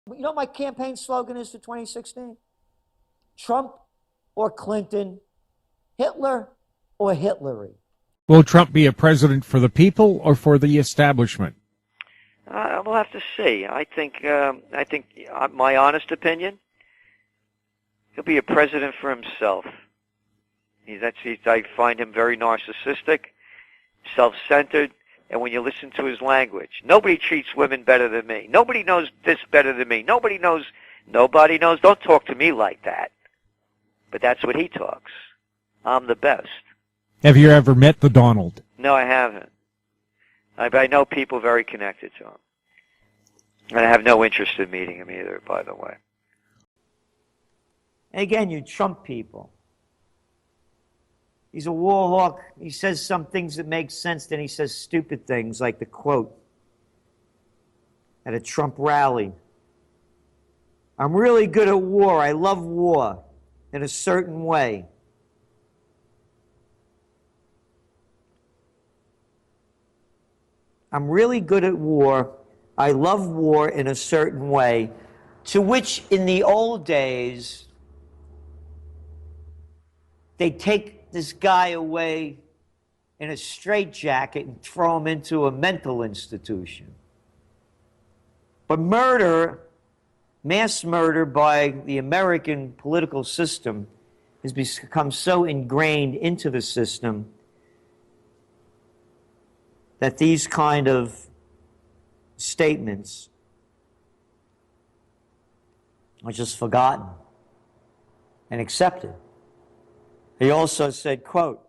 You know what my campaign slogan is for 2016? Trump or Clinton, Hitler or Hitlary. Will Trump be a president for the people or for the establishment? We'll have to see. I think my honest opinion, he'll be a president for himself. I find him very narcissistic, self-centered, and when you listen to his language, nobody treats women better than me. Nobody knows this better than me. Nobody knows. Don't talk to me like that. But that's what he talks. I'm the best. Have you ever met the Donald? No, I haven't. I know people very connected to him. And I have no interest in meeting him either, by the way. And again, you Trump people. He's a war hawk. He says some things that make sense, then he says stupid things, like the quote at a Trump rally. I'm really good at war. I love war in a certain way. I'm really good at war. I love war in a certain way. To which, in the old days, they take this guy away in a straitjacket and throw him into a mental institution. But murder, mass murder by the American political system has become so ingrained into the system that these kind of statements are just forgotten and accepted. He also said, quote,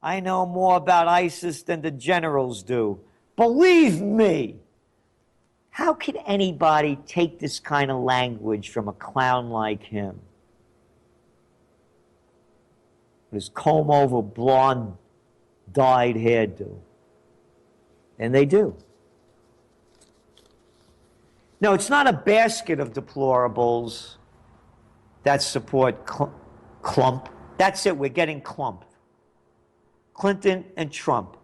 I know more about ISIS than the generals do. Believe me. How could anybody take this kind of language from a clown like him? With his comb-over blonde, dyed hairdo. And they do. No, it's not a basket of deplorables that support clump. That's it, we're getting clumped. Clinton and Trump,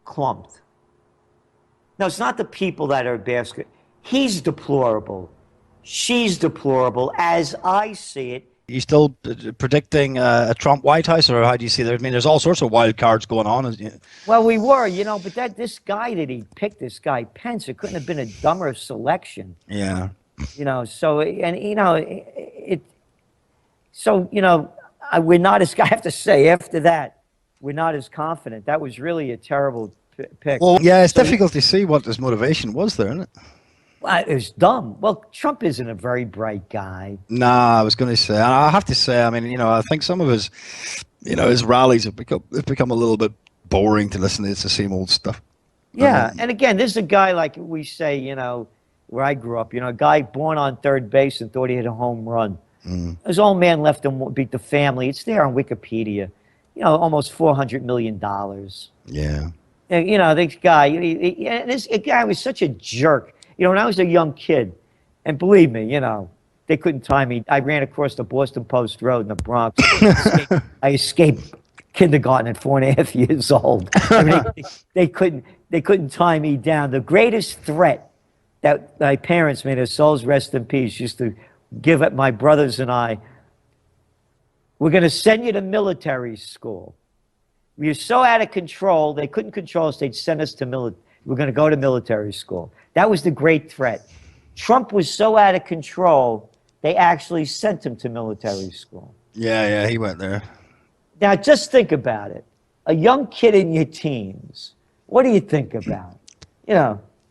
clumped. No, it's not the people that are a basket. He's deplorable. She's deplorable, as I see it. You still predicting a Trump White House, or how do you see that? I mean, there's all sorts of wild cards going on. Well, we were, but this guy that he picked, this guy Pence, it couldn't have been a dumber selection. Yeah. We're not as, I have to say, after that, we're not as confident. That was really a terrible pick. Well, yeah, it's difficult to see what his motivation was there, isn't it? Well, it was dumb. Well, Trump isn't a very bright guy. Nah, I was going to say, and I have to say, I mean, I think some of his, his rallies have become a little bit boring to listen to. It's the same old stuff. Yeah, and again, this is a guy like we say, where I grew up, a guy born on third base and thought he hit a home run. His old man left him beat the family. It's there on Wikipedia. Almost $400 million. Yeah. This guy, this guy was such a jerk. When I was a young kid, and believe me, they couldn't tie me. I ran across the Boston Post Road in the Bronx. I escaped kindergarten at 4.5 years old. I mean, they couldn't tie me down. The greatest threat that my parents, may their souls rest in peace, used to give at my brothers and I, we're going to send you to military school. We were so out of control, they couldn't control us, they'd send us to military. We're going to go to military school. That was the great threat. Trump was so out of control, they actually sent him to military school. Yeah, he went there. Now, just think about it. A young kid in your teens, what do you think about?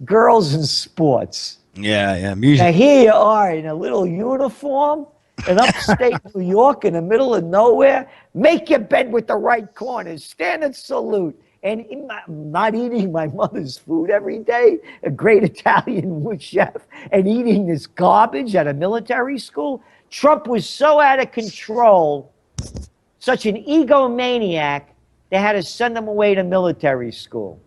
Girls and sports. Yeah, music. Now, here you are in a little uniform in upstate New York in the middle of nowhere. Make your bed with the right corners. Stand and salute. And not eating my mother's food every day, a great Italian chef, and eating this garbage at a military school. Trump was so out of control, such an egomaniac, they had to send him away to military school.